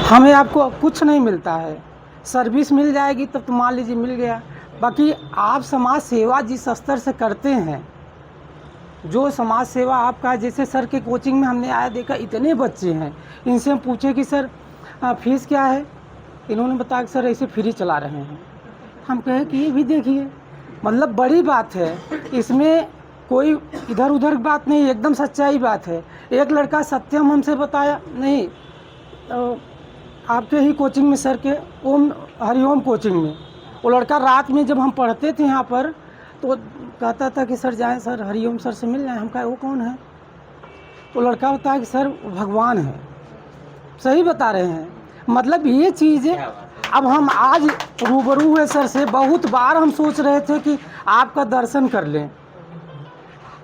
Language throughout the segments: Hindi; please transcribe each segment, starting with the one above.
हमें आपको कुछ नहीं मिलता है। सर्विस मिल जाएगी तब तो मान लीजिए मिल गया। बाकी आप समाज सेवा जिस स्तर से करते हैं, जो समाज सेवा आपका, जैसे सर के कोचिंग में हमने आया देखा इतने बच्चे हैं, इनसे हम पूछे कि सर फीस क्या है, इन्होंने बताया कि सर ऐसे फ्री चला रहे हैं। हम कहे कि ये भी देखिए, मतलब बड़ी बात है, इसमें कोई इधर उधर बात नहीं, एकदम सच्चाई बात है। एक लड़का सत्यम हमसे बताया, नहीं आपके ही कोचिंग में सर के ओम हरिओम कोचिंग में, वो लड़का रात में जब हम पढ़ते थे यहाँ पर तो कहता था कि सर जाएं सर हरिओम सर से मिल जाएं। हम कहा वो कौन है? तो लड़का होता है कि सर भगवान है। सही बता रहे हैं। मतलब ये चीज़ अब हम आज रूबरू हुए सर से, बहुत बार हम सोच रहे थे कि आपका दर्शन कर लें,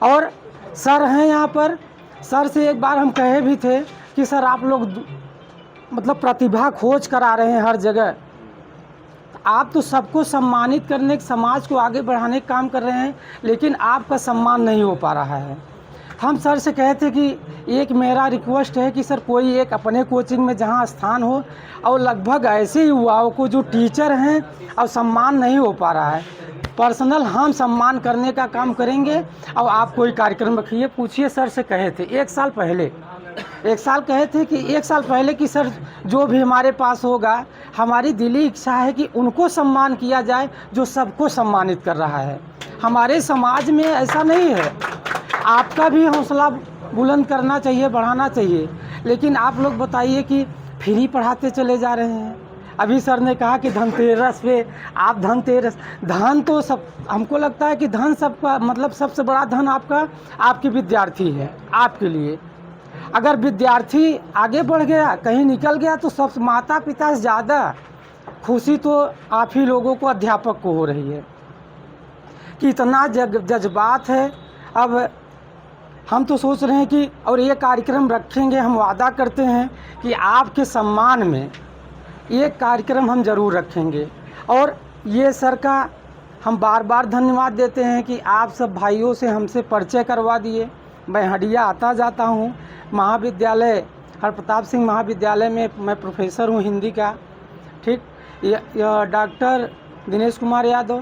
और सर हैं यहाँ पर। सर से एक बार हम कहे भी थे कि सर आप लोग मतलब प्रतिभा खोज करा रहे हैं हर जगह, आप तो सबको सम्मानित करने, समाज को आगे बढ़ाने का काम कर रहे हैं, लेकिन आपका सम्मान नहीं हो पा रहा है। हम सर से कहे थे कि एक मेरा रिक्वेस्ट है कि सर कोई एक अपने कोचिंग में जहां स्थान हो, और लगभग ऐसे युवाओं को जो टीचर हैं और सम्मान नहीं हो पा रहा है, पर्सनल हम सम्मान करने का काम करेंगे। और आप कोई कार्यक्रम रखिए। पूछिए सर से कहे थे एक साल पहले कि सर जो भी हमारे पास होगा, हमारी दिली इच्छा है कि उनको सम्मान किया जाए जो सबको सम्मानित कर रहा है। हमारे समाज में ऐसा नहीं है। आपका भी हौसला बुलंद करना चाहिए, बढ़ाना चाहिए, लेकिन आप लोग बताइए कि फ्री पढ़ाते चले जा रहे हैं। अभी सर ने कहा कि धनतेरस पे आप धन तो सब, हमको लगता है कि धन सबका मतलब सबसे बड़ा धन आपके विद्यार्थी है। आपके लिए अगर विद्यार्थी आगे बढ़ गया, कहीं निकल गया, तो सब माता पिता से ज़्यादा खुशी तो आप ही लोगों को, अध्यापक को हो रही है कि इतना जज्बात है। अब हम तो सोच रहे हैं कि और ये कार्यक्रम रखेंगे, हम वादा करते हैं कि आपके सम्मान में ये कार्यक्रम हम ज़रूर रखेंगे। और ये सर का हम बार बार धन्यवाद देते हैं कि आप सब भाइयों से हमसे परिचय करवा दिए। मैं हडिया आता जाता हूँ, महाविद्यालय हरप्रताप सिंह महाविद्यालय में मैं प्रोफेसर हूँ हिंदी का। ठीक, डॉक्टर दिनेश कुमार यादव,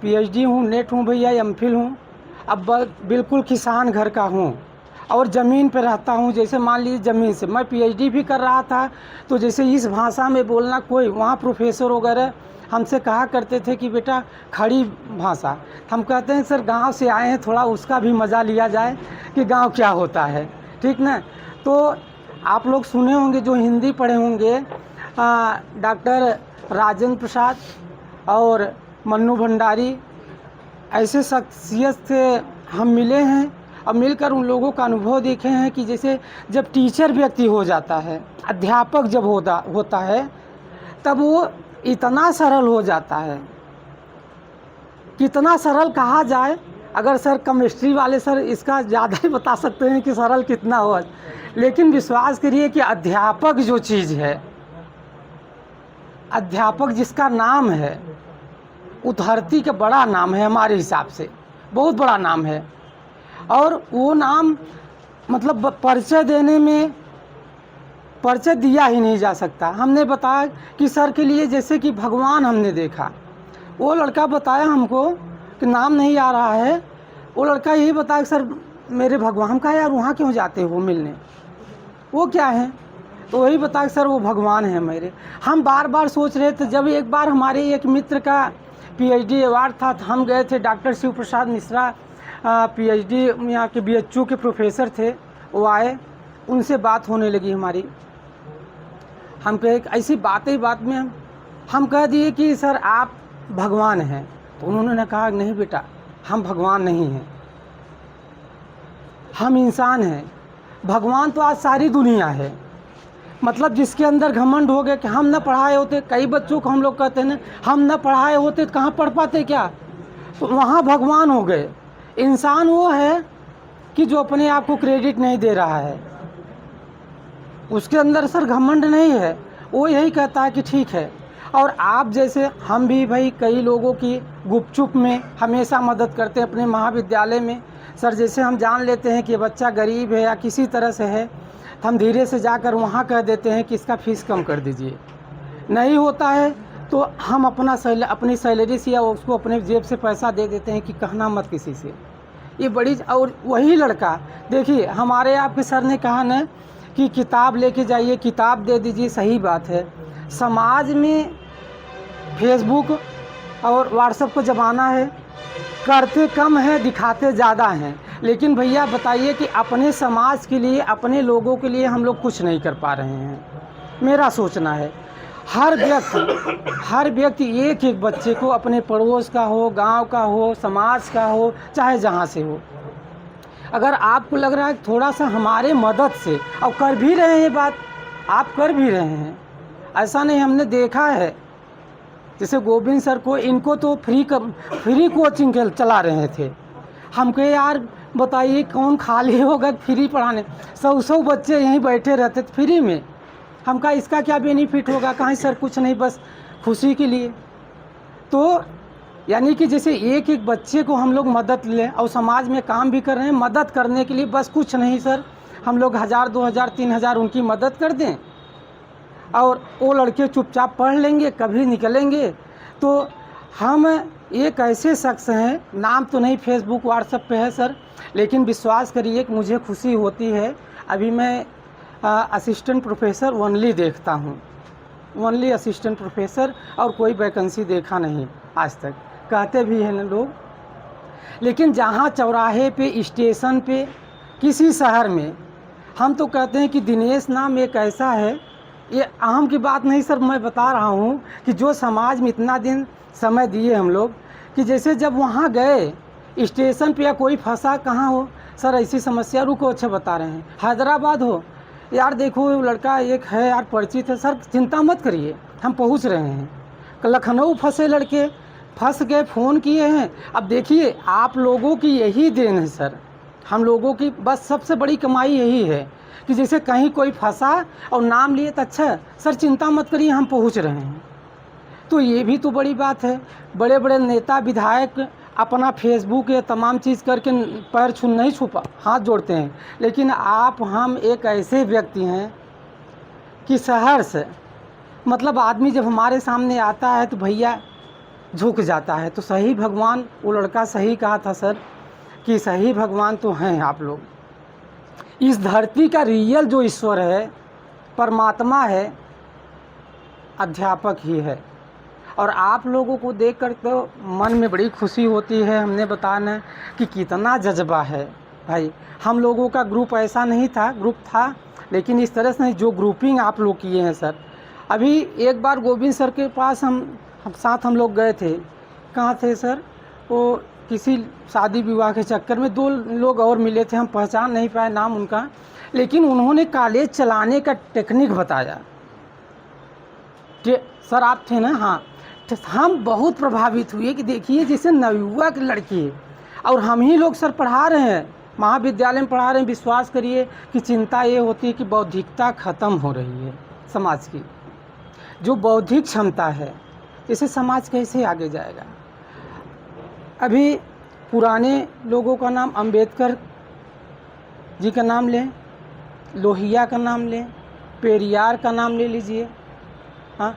पीएचडी हूँ, नेट हूँ भैया, एमफिल हूँ। अब बिल्कुल किसान घर का हूँ और ज़मीन पे रहता हूँ। जैसे मान लीजिए ज़मीन से मैं पीएचडी भी कर रहा था, तो जैसे इस भाषा में बोलना, कोई वहाँ प्रोफेसर वगैरह हमसे कहा करते थे कि बेटा खड़ी भाषा, हम कहते हैं सर गांव से आए हैं, थोड़ा उसका भी मज़ा लिया जाए कि गांव क्या होता है। ठीक ना? तो आप लोग सुने होंगे, जो हिंदी पढ़े होंगे, डॉक्टर राजेंद्र प्रसाद और मन्नू भंडारी, ऐसे शख्सियत से हम मिले हैं और मिलकर उन लोगों का अनुभव देखे हैं कि जैसे जब टीचर व्यक्ति हो जाता है, अध्यापक जब होता है, तब वो इतना सरल हो जाता है। कितना सरल कहा जाए, अगर सर केमिस्ट्री वाले सर इसका ज़्यादा ही बता सकते हैं कि सरल कितना हो, लेकिन विश्वास करिए कि अध्यापक जो चीज़ है, अध्यापक जिसका नाम है, वो धरती का बड़ा नाम है, हमारे हिसाब से बहुत बड़ा नाम है। और वो नाम मतलब परिचय देने में परिचय दिया ही नहीं जा सकता। हमने बताया कि सर के लिए जैसे कि भगवान हमने देखा। वो लड़का बताया हमको कि नाम नहीं आ रहा है, वो लड़का यही बताया कि सर मेरे भगवान का, यार वहाँ क्यों जाते हो मिलने, वो क्या है? तो वही बताया कि सर वो भगवान है मेरे। हम बार बार सोच रहे थे, जब एक बार हमारे एक मित्र का पीएचडी अवार्ड था, तो हम गए थे, डॉक्टर शिव प्रसाद मिश्रा पीएचडी यहाँ के बीएचयू के प्रोफेसर थे, वो आए, उनसे बात होने लगी हमारी। हम कहे ऐसी बात में हम कह दिए कि सर आप भगवान हैं। तो उन्होंने कहा नहीं बेटा, हम भगवान नहीं हैं, हम इंसान हैं। भगवान तो आज सारी दुनिया है। मतलब जिसके अंदर घमंड हो गया कि हम न पढ़ाए होते, कई बच्चों को हम लोग कहते हैं ना, हम न पढ़ाए होते तो कहाँ पढ़ पाते क्या, तो वहाँ भगवान हो गए। इंसान वो है कि जो अपने आप को क्रेडिट नहीं दे रहा है, उसके अंदर सर घमंड नहीं है, वो यही कहता है कि ठीक है। और आप जैसे हम भी भाई कई लोगों की गुपचुप में हमेशा मदद करते हैं अपने महाविद्यालय में। सर जैसे हम जान लेते हैं कि बच्चा गरीब है या किसी तरह से है, तो हम धीरे से जाकर वहाँ कह देते हैं कि इसका फ़ीस कम कर दीजिए। नहीं होता है तो हम अपनी सैलरी से या उसको अपने जेब से पैसा दे देते हैं कि कहना मत किसी से। ये बड़ी, और वही लड़का देखिए, हमारे आपके सर ने कहा ना कि किताब लेके जाइए, किताब दे दीजिए, सही बात है। समाज में फेसबुक और व्हाट्सएप का ज़माना है, करते कम हैं दिखाते ज़्यादा हैं। लेकिन भैया बताइए कि अपने समाज के लिए, अपने लोगों के लिए हम लोग कुछ नहीं कर पा रहे हैं। मेरा सोचना है हर व्यक्ति एक एक बच्चे को, अपने पड़ोस का हो, गांव का हो, समाज का हो, चाहे जहां से हो, अगर आपको लग रहा है थोड़ा सा हमारे मदद से, और कर भी रहे हैं बात, आप कर भी रहे हैं, ऐसा नहीं, हमने देखा है। जैसे गोविंद सर को, इनको तो फ्री कोचिंग चला रहे थे। हम कहे यार बताइए कौन खाली होगा फ्री पढ़ाने, 100 बच्चे यहीं बैठे रहते थे फ्री में। हम कहा इसका क्या बेनिफिट होगा, कहीं सर कुछ नहीं, बस खुशी के लिए। तो यानी कि जैसे एक एक बच्चे को हम लोग मदद लें, और समाज में काम भी कर रहे हैं मदद करने के लिए, बस कुछ नहीं सर, हम लोग 1000 2000 3000 उनकी मदद कर दें और वो लड़के चुपचाप पढ़ लेंगे, कभी निकलेंगे। तो हम एक ऐसे शख्स हैं, नाम तो नहीं फेसबुक व्हाट्सएप पे है सर, लेकिन विश्वास करिए कि मुझे खुशी होती है। अभी मैं असिस्टेंट प्रोफेसर ओनली देखता हूँ, ओनली असिस्टेंट प्रोफेसर, और कोई वैकेंसी देखा नहीं आज तक, कहते भी हैं लोग। लेकिन जहाँ चौराहे पे, स्टेशन पे, किसी शहर में, हम तो कहते हैं कि दिनेश नाम एक ऐसा है, ये अहम की बात नहीं सर, मैं बता रहा हूँ कि जो समाज में इतना दिन समय दिए हम लोग, कि जैसे जब वहाँ गए स्टेशन पे या कोई फंसा, कहाँ हो सर ऐसी समस्या, रुको अच्छा बता रहे हैं, हैदराबाद हो यार, देखो लड़का एक है यार परिचित है, सर चिंता मत करिए हम पहुँच रहे हैं। लखनऊ फंसे लड़के, फंस गए, फ़ोन किए हैं। अब देखिए आप लोगों की यही देन है सर, हम लोगों की बस सबसे बड़ी कमाई यही है कि जैसे कहीं कोई फंसा और नाम लिए तो अच्छा सर चिंता मत करिए हम पहुंच रहे हैं। तो ये भी तो बड़ी बात है। बड़े बड़े नेता विधायक अपना फेसबुक या तमाम चीज़ करके पैर नहीं छुपा हाथ जोड़ते हैं, लेकिन आप हम एक ऐसे व्यक्ति हैं कि शहर से, मतलब आदमी जब हमारे सामने आता है तो भैया झुक जाता है। तो सही भगवान, वो लड़का सही कहा था सर कि सही भगवान तो हैं आप लोग। इस धरती का रियल जो ईश्वर है, परमात्मा है, अध्यापक ही है। और आप लोगों को देखकर तो मन में बड़ी खुशी होती है। हमने बताना कि कितना जज्बा है भाई। हम लोगों का ग्रुप ऐसा नहीं था, ग्रुप था लेकिन इस तरह से नहीं जो ग्रुपिंग आप लोग किए हैं सर। अभी एक बार गोविंद सर के पास हम लोग गए थे। कहाँ थे सर? वो किसी शादी विवाह के चक्कर में 2 लोग और मिले थे, हम पहचान नहीं पाए नाम उनका, लेकिन उन्होंने कॉलेज चलाने का टेक्निक बताया। सर आप थे ना? हाँ। तो हम बहुत प्रभावित हुए कि देखिए जैसे नवयुवा की लड़की है और हम ही लोग सर पढ़ा रहे हैं, महाविद्यालय में पढ़ा रहे हैं। विश्वास करिए कि चिंता ये होती है कि बौद्धिकता ख़त्म हो रही है समाज की। जो बौद्धिक क्षमता है, इसे समाज कैसे आगे जाएगा? अभी पुराने लोगों का नाम अंबेडकर जी का नाम लें, लोहिया का नाम लें, पेरियार का नाम ले लीजिए। हाँ,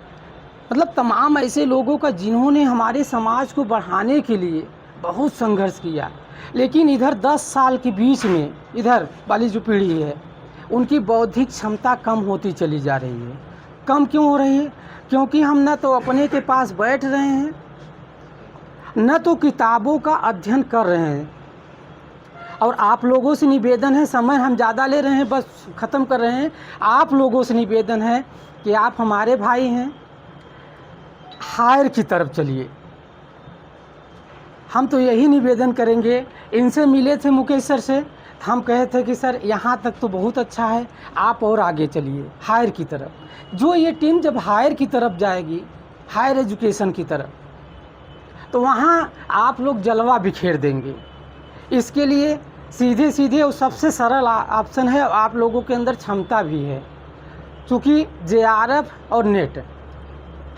मतलब तमाम ऐसे लोगों का जिन्होंने हमारे समाज को बढ़ाने के लिए बहुत संघर्ष किया। लेकिन इधर 10 साल के बीच में इधर वाली जो पीढ़ी है उनकी बौद्धिक क्षमता कम होती चली जा रही है। कम क्यों हो रही है? क्योंकि हम न तो अपने के पास बैठ रहे हैं, न तो किताबों का अध्ययन कर रहे हैं। और आप लोगों से निवेदन है, समय हम ज़्यादा ले रहे हैं, बस ख़त्म कर रहे हैं। आप लोगों से निवेदन है कि आप हमारे भाई हैं, हायर की तरफ चलिए। हम तो यही निवेदन करेंगे। इनसे मिले थे मुकेश सर से, हम कहे थे कि सर यहाँ तक तो बहुत अच्छा है, आप और आगे चलिए हायर की तरफ। जो ये टीम जब हायर की तरफ जाएगी, हायर एजुकेशन की तरफ, तो वहाँ आप लोग जलवा बिखेर देंगे। इसके लिए सीधे सीधे और सबसे सरल ऑप्शन है, आप लोगों के अंदर क्षमता भी है। क्योंकि JRF और नेट,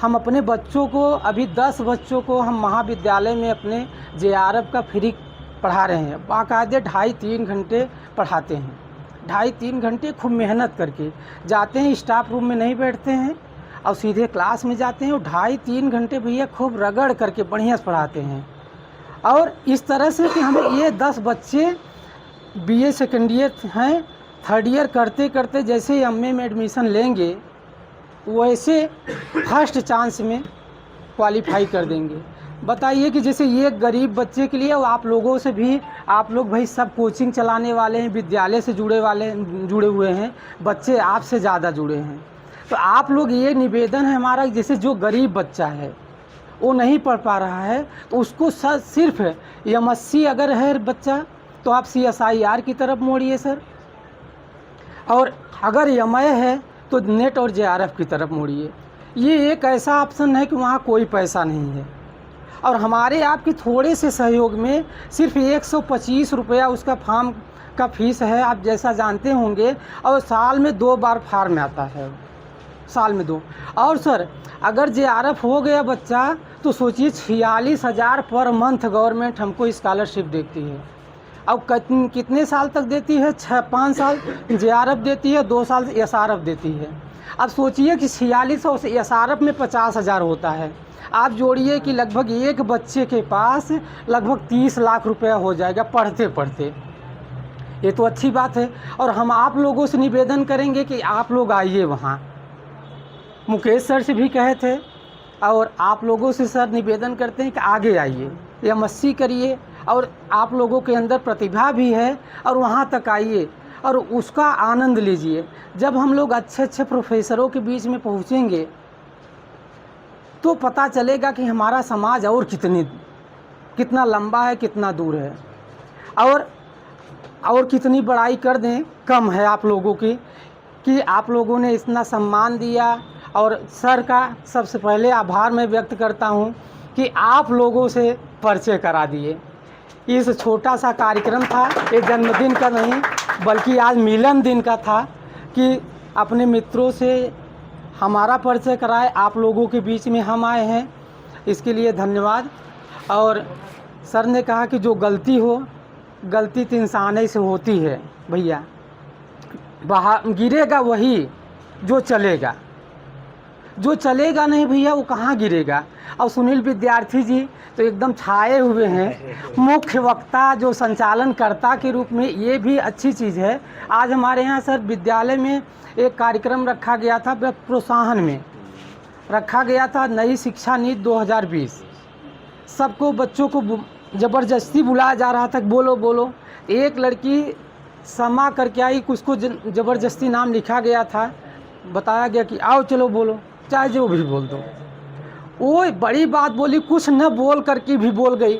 हम अपने बच्चों को, अभी 10 बच्चों को हम महाविद्यालय में अपने JRF का फ्री पढ़ा रहे हैं। बाकायदे 2.5-3 घंटे पढ़ाते हैं। 2.5-3 घंटे खूब मेहनत करके जाते हैं, स्टाफ रूम में नहीं बैठते हैं और सीधे क्लास में जाते हैं और 2.5-3 घंटे भैया खूब रगड़ करके बढ़िया से पढ़ाते हैं। और इस तरह से कि हमें ये 10 बच्चे बीए सेकेंड ईयर हैं, थर्ड ईयर करते करते जैसे ही एमए में एडमिशन लेंगे वैसे फर्स्ट चांस में क्वालिफाई कर देंगे। बताइए कि जैसे ये गरीब बच्चे के लिए और आप लोगों से भी, आप लोग भाई सब कोचिंग चलाने वाले हैं, विद्यालय से जुड़े हुए हैं, बच्चे आपसे ज़्यादा जुड़े हैं, तो आप लोग ये निवेदन है हमारा, जैसे जो गरीब बच्चा है वो नहीं पढ़ पा रहा है तो उसको सिर्फ एमएससी अगर है बच्चा तो आप CSIR की तरफ मोड़िए सर, और अगर एमए है तो नेट और JRF की तरफ मोड़िए। ये एक ऐसा ऑप्शन है कि वहाँ कोई पैसा नहीं है और हमारे आपके थोड़े से सहयोग में सिर्फ 125 रुपया उसका फॉर्म का फीस है, आप जैसा जानते होंगे, और साल में 2 बार फॉर्म आता है, साल में 2। और सर अगर JRF हो गया बच्चा तो सोचिए 46,000 पर मंथ गवर्नमेंट हमको स्कॉलरशिप देती है। अब कितने साल तक देती है? 5 साल JRF देती है, 2 साल SRF देती है। अब सोचिए कि 4600 से SRF में 50,000 होता है, आप जोड़िए कि लगभग एक बच्चे के पास लगभग 30 लाख रुपया हो जाएगा पढ़ते पढ़ते। ये तो अच्छी बात है और हम आप लोगों से निवेदन करेंगे कि आप लोग आइए वहाँ। मुकेश सर से भी कहे थे और आप लोगों से सर निवेदन करते हैं कि आगे आइए, एमएससी करिए और आप लोगों के अंदर प्रतिभा भी है और वहाँ तक आइए और उसका आनंद लीजिए। जब हम लोग अच्छे अच्छे प्रोफेसरों के बीच में पहुँचेंगे तो पता चलेगा कि हमारा समाज और कितना लंबा है, कितना दूर है, और कितनी बड़ाई कर दें कम है आप लोगों की कि आप लोगों ने इतना सम्मान दिया। और सर का सबसे पहले आभार मैं व्यक्त करता हूं कि आप लोगों से परिचय करा दिए। इस छोटा सा कार्यक्रम था, ये जन्मदिन का नहीं बल्कि आज मिलन दिन का था कि अपने मित्रों से हमारा परिचय कराए, आप लोगों के बीच में हम आए हैं, इसके लिए धन्यवाद। और सर ने कहा कि जो गलती हो, गलती तो इंसान से होती है भैया, बाहर गिरेगा वही जो चलेगा, जो चलेगा नहीं भैया वो कहाँ गिरेगा। और सुनील विद्यार्थी जी तो एकदम छाए हुए हैं, मुख्य वक्ता जो संचालनकर्ता के रूप में, ये भी अच्छी चीज़ है। आज हमारे यहाँ सर विद्यालय में एक कार्यक्रम रखा गया था, प्रोत्साहन में रखा गया था, नई शिक्षा नीति 2020। सबको बच्चों को ज़बरदस्ती बुलाया जा रहा था, बोलो बोलो। एक लड़की समा करके आई, उसको ज़बरदस्ती नाम लिखा गया था, बताया गया कि आओ चलो बोलो, चाहे जो भी बोल दो। वो बड़ी बात बोली, कुछ न बोल करके भी बोल गई।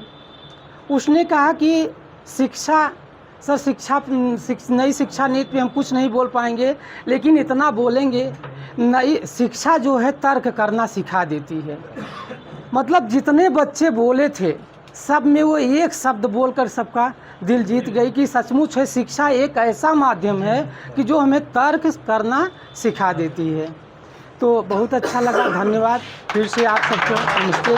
उसने कहा कि शिक्षा नई शिक्षा नीति पे हम कुछ नहीं बोल पाएंगे, लेकिन इतना बोलेंगे, नई शिक्षा जो है तर्क करना सिखा देती है। मतलब जितने बच्चे बोले थे सब में वो एक शब्द बोलकर सबका दिल जीत गई कि सचमुच है शिक्षा एक ऐसा माध्यम है कि जो हमें तर्क करना सिखा देती है। तो बहुत अच्छा लगा, धन्यवाद फिर से आप सबको, नमस्ते।